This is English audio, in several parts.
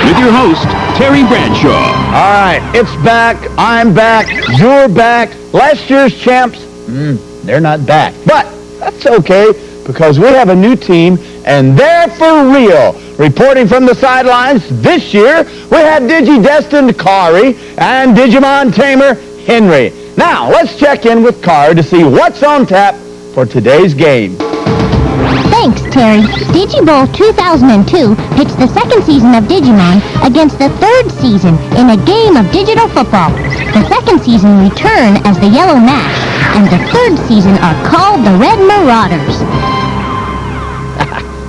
with your host, Terry Bradshaw. All right, it's back, I'm back, you're back. Last year's champs, they're not back. But that's okay, because we have a new team, and they're for real. Reporting from the sidelines this year, we have Digi-Destined Kari and Digimon Tamer Henry. Now, let's check in with Kari to see what's on tap for today's game. Thanks, Terry. Digi-Bowl 2002 pits the second season of Digimon against the third season in a game of digital football. The second season return as the Yellow Mash, and the third season are called the Red Marauders.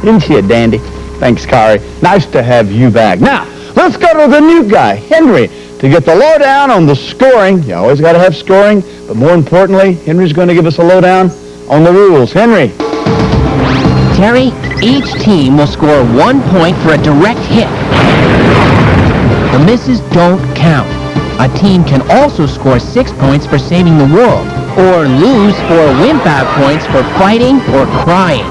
Isn't she a dandy? Thanks, Kari. Nice to have you back. Now, let's go to the new guy, Henry, to get the lowdown on the scoring. You always got to have scoring, but more importantly, Henry's going to give us a lowdown on the rules. Henry. Terry, each team will score 1 point for a direct hit. The misses don't count. A team can also score 6 points for saving the world, or lose 4 wimp-out points for fighting or crying.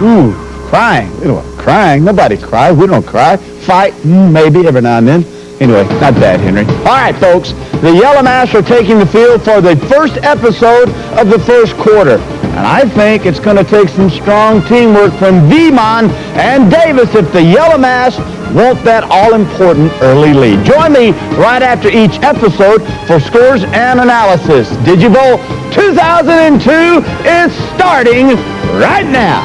Ooh, crying. Crying? Nobody cries. We don't cry. Fight? Maybe every now and then. Anyway, not bad, Henry. All right, folks. The Yellow Mash are taking the field for the first episode of the first quarter. And I think it's going to take some strong teamwork from Digimon and Davis if the Yellow Mash want that all-important early lead. Join me right after each episode for scores and analysis. Digi-Bowl 2002 is starting right now.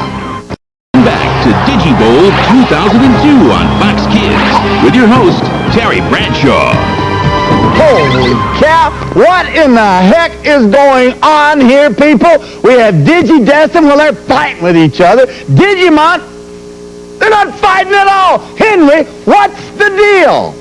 Back to Digi-Bowl 2002 on Fox Kids with your host, Terry Bradshaw. Holy cow, what in the heck is going on here, people? We have Digi-Destined, well, they're fighting with each other. Digimon, they're not fighting at all. Henry, what's the deal?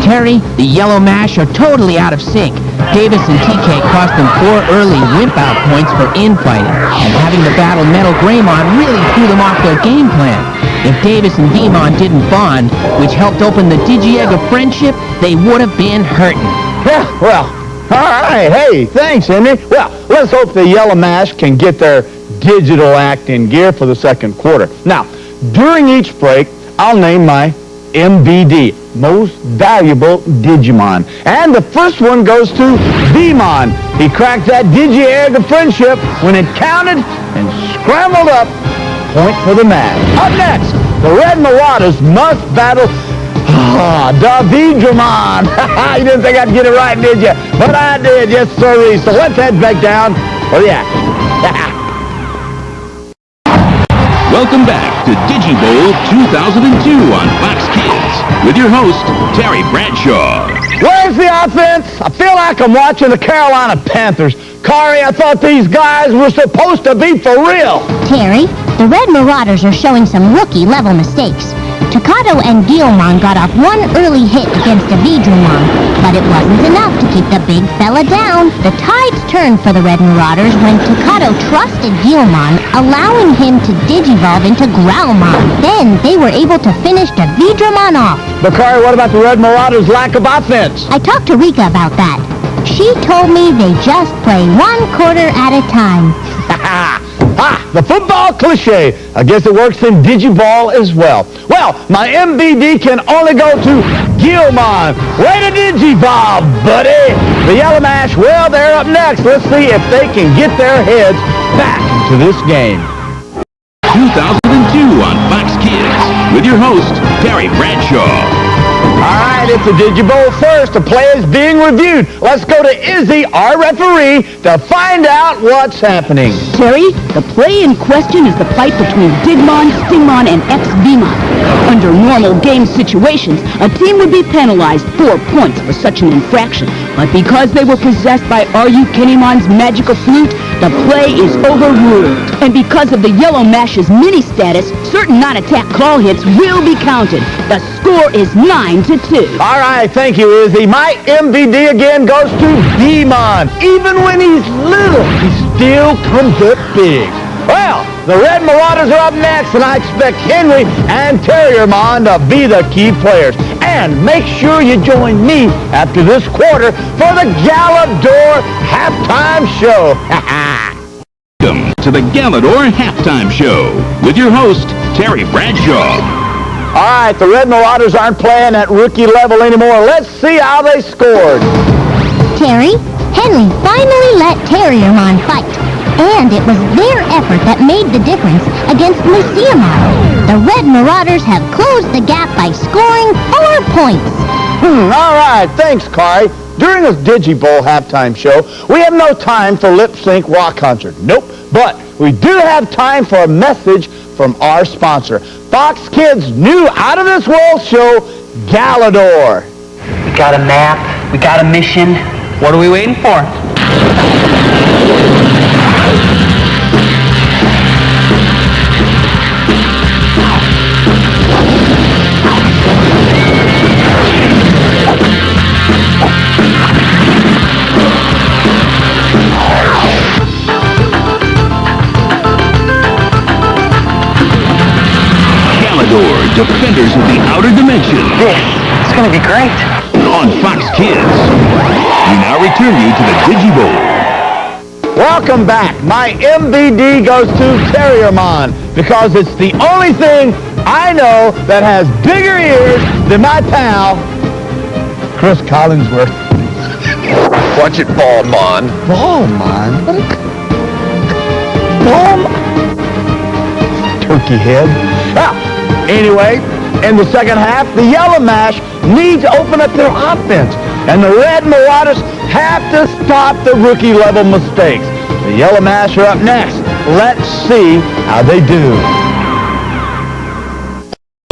Terry, the Yellow Mash are totally out of sync. Davis and TK cost them 4 early wimp-out points for infighting, and having to battle Metal Greymon really threw them off their game plan. If Davis and Digimon didn't bond, which helped open the Digi-Egg of friendship, they would have been hurting. Yeah, well, all right. Hey, thanks, Henry. Well, let's hope the Yellow Mash can get their digital act in gear for the second quarter. Now, during each break, I'll name my MVD, Most Valuable Digimon. And the first one goes to Digimon. He cracked that Digi-Egg of friendship when it counted and scrambled up. Point for the match. Up next, the Red Marauders must battle the Digimon. You didn't think I'd get it right, did you? But I did, yes, sir. So let's head back down for the action. Welcome back to Digi-Bowl 2002 on Fox Kids with your host, Terry Bradshaw. Where's the offense? I feel like I'm watching the Carolina Panthers. Kari, I thought these guys were supposed to be for real. Terry, the Red Marauders are showing some rookie-level mistakes. Takato and Guilmon got off 1 early hit against a Vidramon, but it wasn't enough to keep the big fella down. The tides turned for the Red Marauders when Takato trusted Guilmon, allowing him to digivolve into Growlmon. Then they were able to finish the Vidramon off. But Kari, what about the Red Marauders' lack of offense? I talked to Rika about that. She told me they just play 1 quarter at a time. The football cliche. I guess it works in Digi-Ball as well. Well, my MBD can only go to Guilmon. Way to Digi-Ball, buddy. The Yellow Mash, well, they're up next. Let's see if they can get their heads back into this game. 2002 on Fox Kids with your host, Terry Bradshaw. All right, it's a Digi-Bowl first. The play is being reviewed. Let's go to Izzy, our referee, to find out what's happening. Terry, the play in question is the fight between Digimon, Stingmon, and X-Vmon. Under normal game situations, a team would be penalized 4 points for such an infraction. But because they were possessed by RU Kennymon's magical flute, the play is overruled. And because of the Yellow Mash's mini status, certain non-attack call hits will be counted. The score is 9-2. All right, thank you, Izzy. My MVD again goes to Digimon. Even when he's little, he still comes up big. Well, the Red Marauders are up next, and I expect Henry and Terriermon to be the key players. And make sure you join me after this quarter for the Galador halftime show. Welcome to the Galador Halftime Show with your host, Terry Bradshaw. All right, the Red Marauders aren't playing at rookie level anymore. Let's see how they scored. Terry, Henry finally let Terriermon fight. And it was their effort that made the difference against Museumon. The Red Marauders have closed the gap by scoring 4 points. All right, thanks, Kari. During this Digi-Bowl halftime show, we have no time for lip-sync rock concert. Nope. But we do have time for a message from our sponsor, Fox Kids' new out-of-this-world show, Galador. We got a map. We got a mission. What are we waiting for? Defenders of the Outer Dimension. It's gonna be great. On Fox Kids. We now return you to the Digi-Bowl. Welcome back. My MVD goes to Terriermon because it's the only thing I know that has bigger ears than my pal, Chris Collinsworth. Watch it fall, Mon. Ballmon? Ball? Turkey head. Well, anyway, in the second half, the Yellow Mash needs to open up their offense, and the Red Marauders have to stop the rookie-level mistakes. The Yellow Mash are up next. Let's see how they do.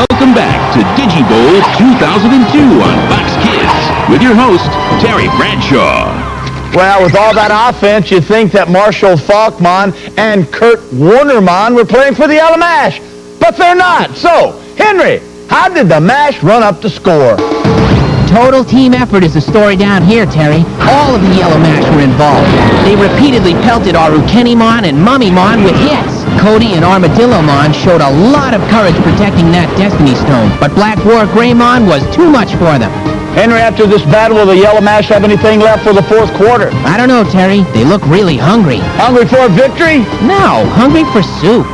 Welcome back to Digi-Bowl 2002 on Fox Kids with your host, Terry Bradshaw. Well, with all that offense, you'd think that Marshall Falkmon and Kurt Warnermon were playing for the Yellow Mash. But they're not. So, Henry, how did the Mash run up the score? Total team effort is the story down here, Terry. All of the Yellow Mash were involved. They repeatedly pelted Arukenimon and Mummymon with hits. Cody and Armadillomon showed a lot of courage protecting that Destiny Stone, but Black War Greymon was too much for them. Henry, after this battle, will the Yellow Mash have anything left for the fourth quarter? I don't know, Terry. They look really hungry. Hungry for a victory? No, hungry for soup.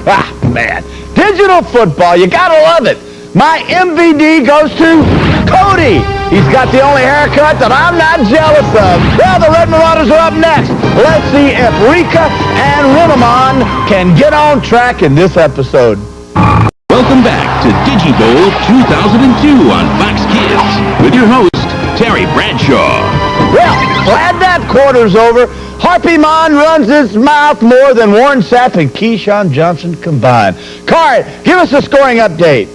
Ah, man. Digital football, you gotta love it. My MVD goes to Cody. He's got the only haircut that I'm not jealous of. Well, the Red Marauders are up next. Let's see if Rika and Rinamon can get on track in this episode. Welcome back to Digi-Bowl 2002 on Fox Kids with your host, Terry Bradshaw. Well, glad that quarter's over. Harpymon runs his mouth more than Warren Sapp and Keyshawn Johnson combined. Kari, give us a scoring update.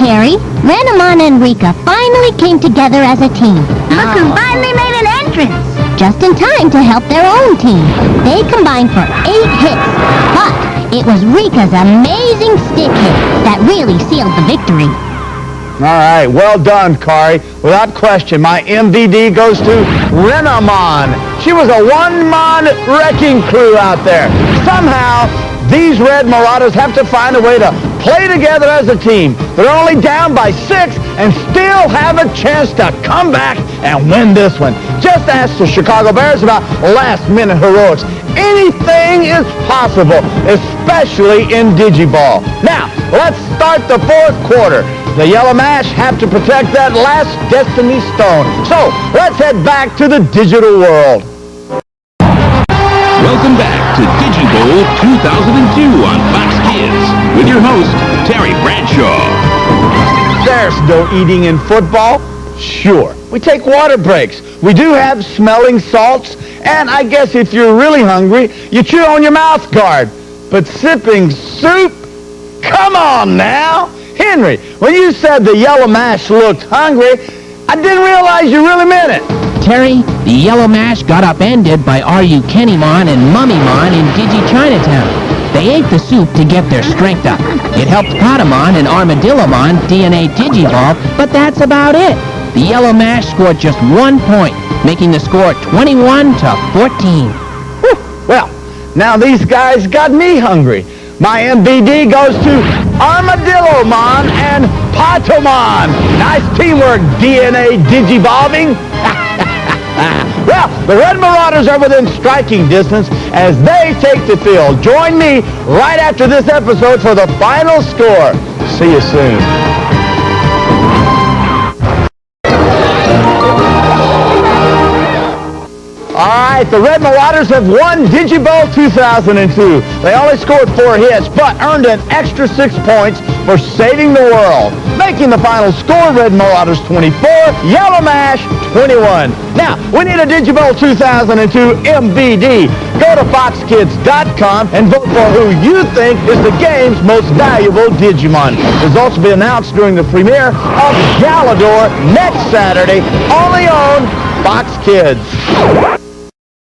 Terry, Ranamon and Rika finally came together as a team. Look who finally made an entrance! Just in time to help their own team. They combined for 8 hits, but it was Rika's amazing stick hit that really sealed the victory. All right, well done, Kari. Without question, my MVD goes to Renamon. She was a one-man wrecking crew out there. Somehow, these Red Marauders have to find a way to play together as a team. They're only down by 6 and still have a chance to come back and win this one. Just ask the Chicago Bears about last-minute heroics. Anything is possible, especially in Digi-Ball. Now, let's start the fourth quarter. The Yellow Mash have to protect that last Destiny Stone. So, let's head back to the digital world. Welcome back to Digi-Bowl 2002 on Fox Kids with your host, Terry Bradshaw. There's no eating in football. Sure, we take water breaks. We do have smelling salts. And I guess if you're really hungry, you chew on your mouth guard. But sipping soup? Come on now. Henry, when you said the Yellow Mash looked hungry, I didn't realize you really meant it. Terry, the Yellow Mash got upended by Arukenimon and Mummymon in Digi-Chinatown. They ate the soup to get their strength up. It helped Patamon and Armadillomon DNA Digi-Ball, but that's about it. The Yellow Mash scored just 1 point, making the score 21-14. Whew. Well, now these guys got me hungry. My MVD goes to Armadillomon and Patamon. Nice teamwork, DNA Digivolving. Well, the Red Marauders are within striking distance as they take the field. Join me right after this episode for the final score. See you soon. All right, the Red Marauders have won Digi-Bowl 2002. They only scored 4 hits, but earned an extra 6 points for saving the world. Making the final score, Red Marauders 24, Yellow Mash 21. Now, we need a Digi-Bowl 2002 MVD. Go to foxkids.com and vote for who you think is the game's most valuable Digimon. Results will be announced during the premiere of Galador next Saturday, only on Fox Kids.